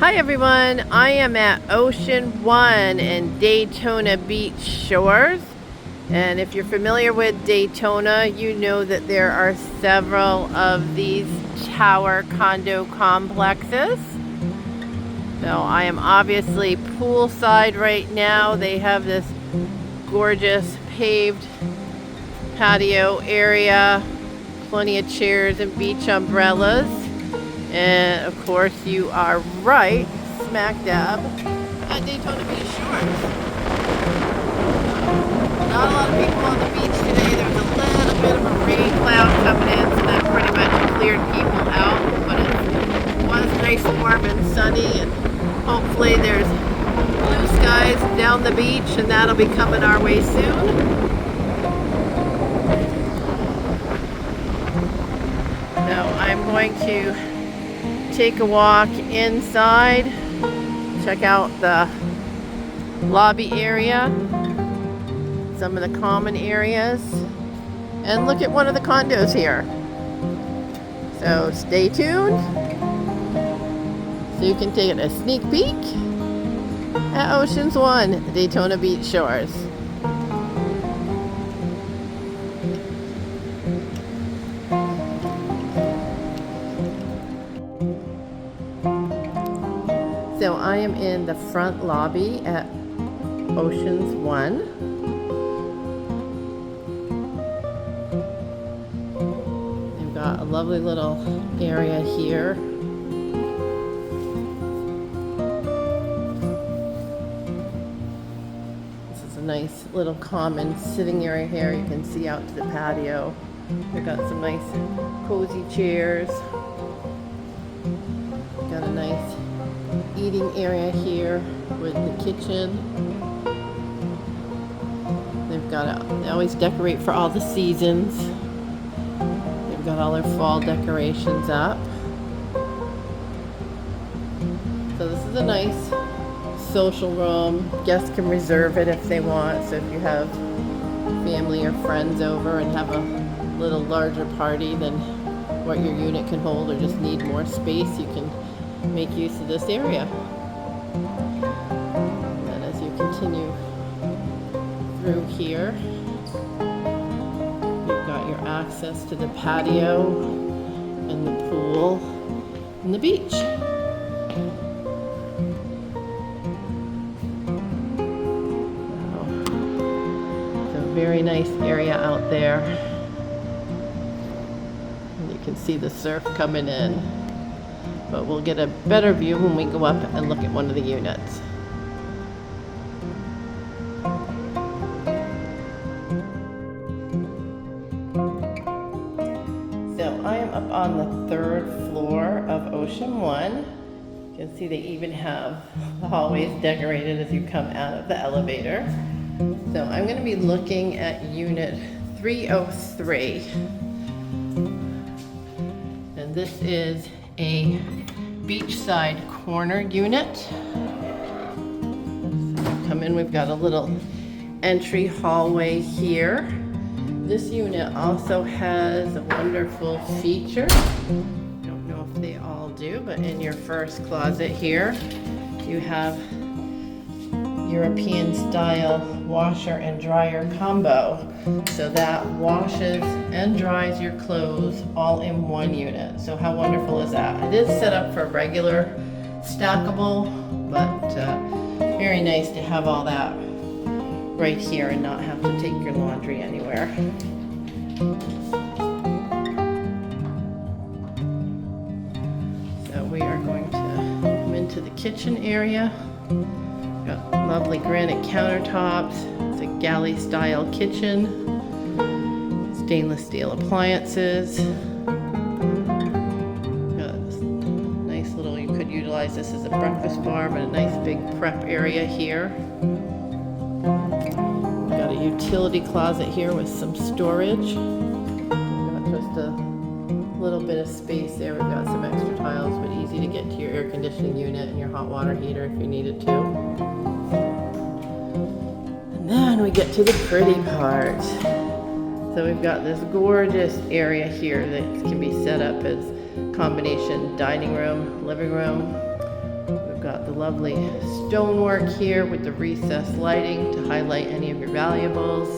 Hi everyone, I am at Ocean One in Daytona Beach Shores. And if you're familiar with Daytona, you know that there are several of these tower condo complexes. So I am obviously poolside right now. They have this gorgeous paved patio area, plenty of chairs and beach umbrellas. And of course you are right smack dab at Daytona Beach Shores. Not a lot of people on the beach today. There's a little bit of a rain cloud coming in, so that pretty much cleared people out. But it was nice, warm and sunny, and hopefully there's blue skies down the beach, and that'll be coming our way soon. So I'm going to take a walk inside, check out the lobby area, some of the common areas, and look at one of the condos here. So stay tuned so you can take a sneak peek at Oceans One, Daytona Beach Shores. So I am in the front lobby at Oceans One. They've got a lovely little area here. This is a nice little common sitting area here. You can see out to the patio. They've got some nice cozy chairs. Got a nice eating area here with the kitchen. They always decorate for all the seasons. They've got all their fall decorations up. So this is a nice social room. Guests can reserve it if they want. So if you have family or friends over and have a little larger party than what your unit can hold, or just need more space, you can make use of this area. And then as you continue through here, you've got your access to the patio and the pool and the beach. So very nice area out there. And you can see the surf coming in. But we'll get a better view when we go up and look at one of the units. So I am up on the third floor of Ocean One. You can see they even have the hallways decorated as you come out of the elevator. So I'm going to be looking at unit 303. And this is a beachside corner unit. So come in, we've got a little entry hallway here. This unit also has a wonderful feature. I don't know if they all do, but in your first closet here, you have European style washer and dryer combo. So that washes and dries your clothes all in one unit. So how wonderful is that? It is set up for regular stackable, but very nice to have all that right here and not have to take your laundry anywhere. So we are going to come into the kitchen area. Got lovely granite countertops. It's a galley style kitchen. Stainless steel appliances. Got this nice little, you could utilize this as a breakfast bar, but a nice big prep area here. Got a utility closet here with some storage. Got just a little bit of space there. We've got some extra tiles, but easy to get to your air conditioning unit and your hot water heater if you needed to. And then we get to the pretty part. So we've got this gorgeous area here that can be set up as combination dining room, living room. We've got the lovely stonework here with the recessed lighting to highlight any of your valuables.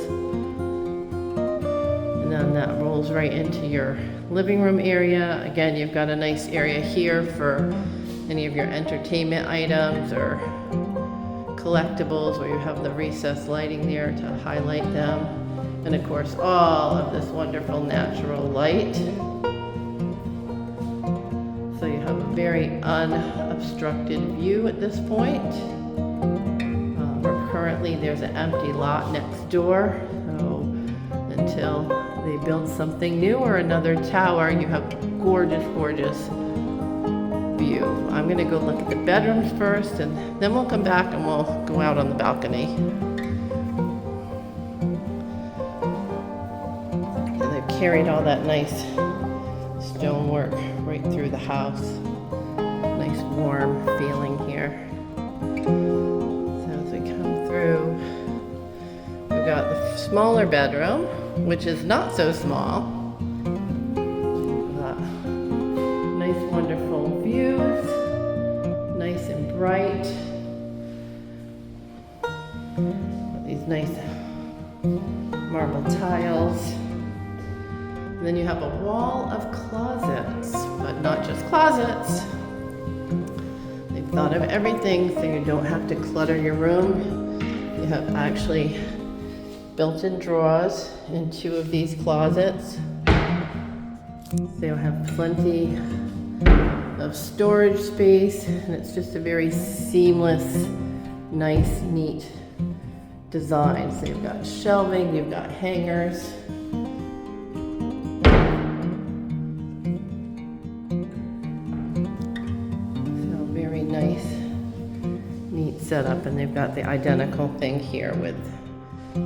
And then that rolls right into your living room area. Again, you've got a nice area here for any of your entertainment items or collectibles, where you have the recessed lighting there to highlight them. And of course, all of this wonderful natural light. So you have a very unobstructed view at this point. Currently, there's an empty lot next door. So until they build something new or another tower, you have gorgeous, gorgeous view. I'm gonna go look at the bedrooms first, and then we'll come back and we'll go out on the balcony. And they've carried all that nice stonework right through the house. Nice warm feeling here. So as we come through, we've got the smaller bedroom, which is not so small. Nice wonderful views, nice and bright. These nice marble tiles. And then you have a wall of closets, but not just closets. They've thought of everything so you don't have to clutter your room. You have actually built-in drawers in 2 of these closets. So you'll have plenty of storage space, and it's just a very seamless, nice, neat design. So you've got shelving, you've got hangers. So very nice, neat setup, and they've got the identical thing here with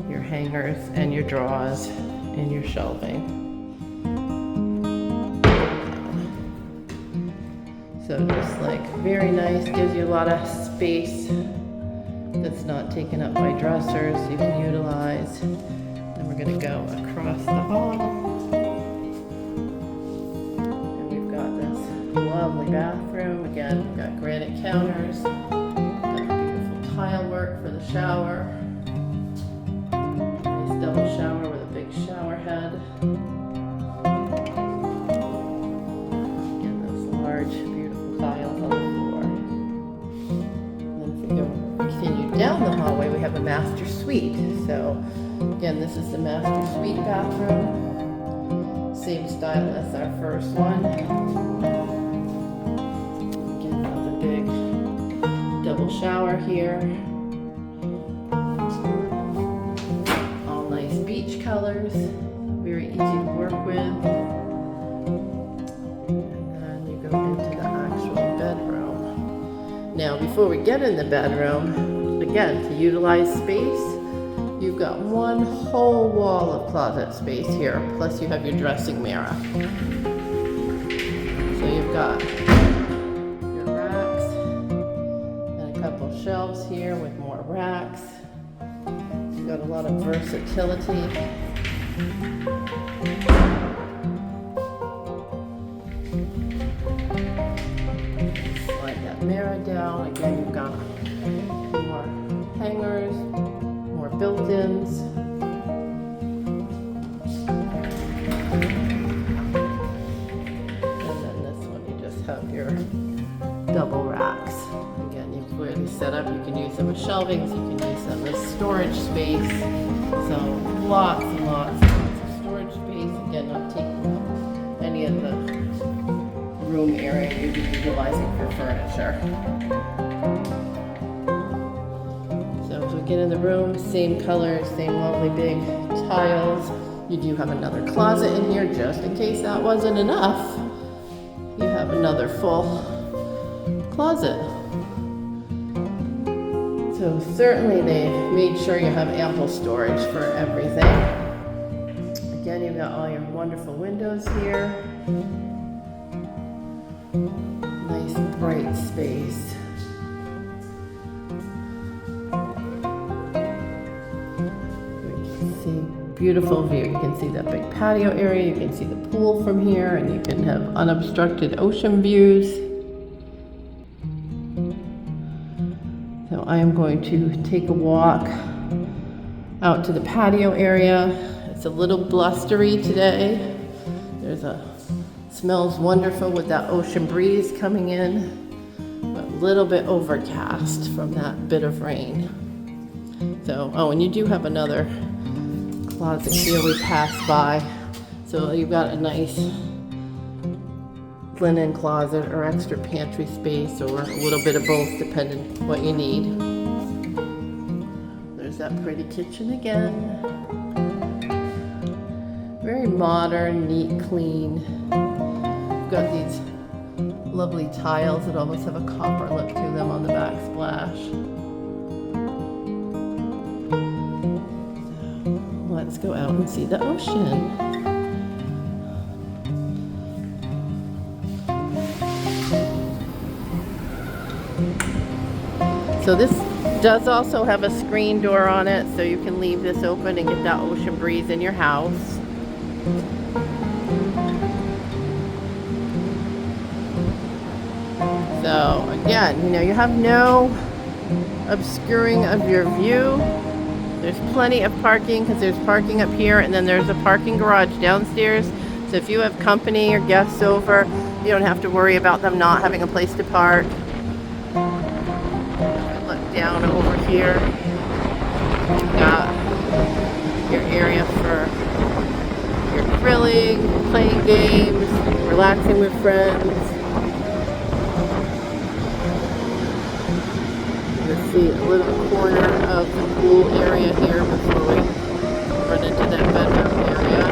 your hangers and your drawers and your shelving. So just like very nice, gives you a lot of space that's not taken up by dressers you can utilize. Then we're gonna go across the hall. And we've got this lovely bathroom. Again, we've got granite counters, got beautiful tile work for the shower. Nice double shower with a big shower head. Again, those large, tiles on the floor. And then if we go continue down the hallway, we have a master suite. So again, this is the master suite bathroom. Same style as our first one. Again, with a big double shower here. All nice beach colors. Very easy to work with. Now, before we get in the bedroom, again, to utilize space, you've got one whole wall of closet space here, plus you have your dressing mirror. So you've got your racks and a couple shelves here with more racks. You've got a lot of versatility. Mirror down. Again, you've got more hangers, more built-ins. And then this one, you just have your double racks. Again, you've clearly set up. You can use them as shelvings. You can use them as storage space. So lots and lots of storage space. Again, not taking any of the room area you'd be utilizing for furniture. So as we get in the room, same colors, same lovely big tiles. You do have another closet in here just in case that wasn't enough. You have another full closet. So certainly they've made sure you have ample storage for everything. Again, you've got all your wonderful windows here. Nice bright space. You can see beautiful view. You can see that big patio area. You can see the pool from here, and you can have unobstructed ocean views. I am going to take a walk out to the patio area. It's a little blustery today. Smells wonderful with that ocean breeze coming in, but a little bit overcast from that bit of rain. So, oh, and you do have another closet here we passed by. So you've got a nice linen closet or extra pantry space, or a little bit of both depending what you need. There's that pretty kitchen again. Very modern, neat, clean. We've got these lovely tiles that almost have a copper look to them on the backsplash. So let's go out and see the ocean. So this does also have a screen door on it, so you can leave this open and get that ocean breeze in your house. So again, you have no obscuring of your view. There's plenty of parking because there's parking up here, and then there's a parking garage downstairs. So if you have company or guests over, you don't have to worry about them not having a place to park. Look down over here. You've got your area for your grilling, playing games, relaxing with friends. Let's see a little corner of the pool area here before we run into that bedroom area.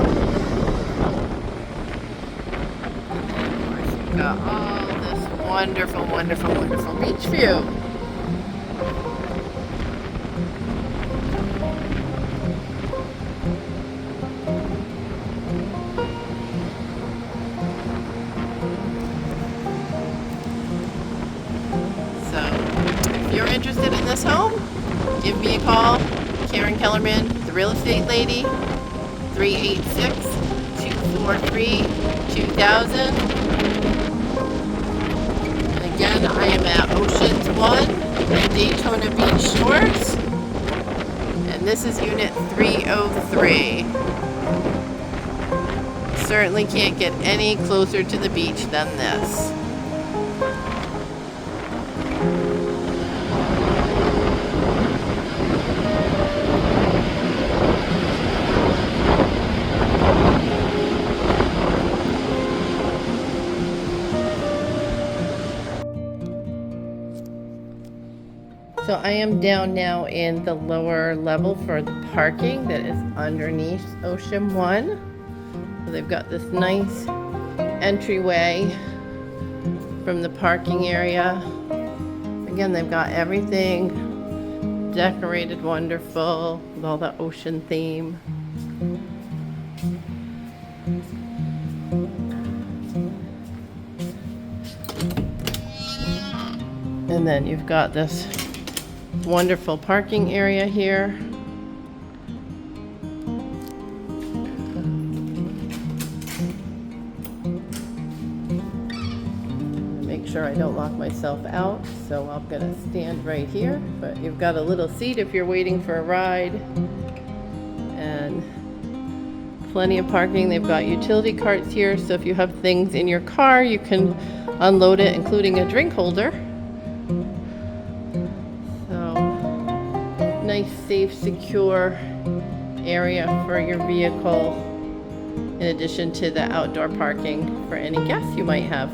And of course, you've got all this wonderful, wonderful, wonderful beach view. If you're interested in this home, give me a call. Karen Kellerman, the real estate lady, 386-243-2000. And again, I am at Oceans 1 at Daytona Beach Shores. And this is unit 303. Certainly can't get any closer to the beach than this. So I am down now in the lower level for the parking that is underneath Ocean 1. So they've got this nice entryway from the parking area. Again, they've got everything decorated wonderful with all the ocean theme. And then you've got this wonderful parking area here. Make sure I don't lock myself out, so I'm gonna stand right here. But you've got a little seat if you're waiting for a ride, and plenty of parking. They've got utility carts here, so if you have things in your car, you can unload it, including a drink holder. Nice, safe, secure area for your vehicle, in addition to the outdoor parking for any guests you might have.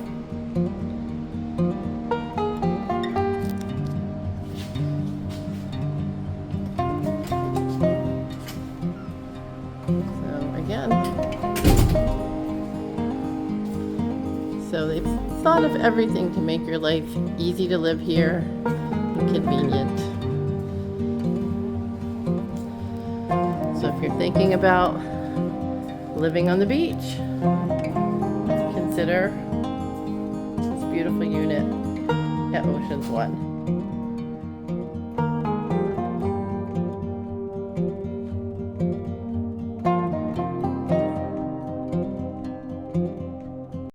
So again, they've thought of everything to make your life easy to live here and convenient. So if you're thinking about living on the beach, consider this beautiful unit at Oceans 1.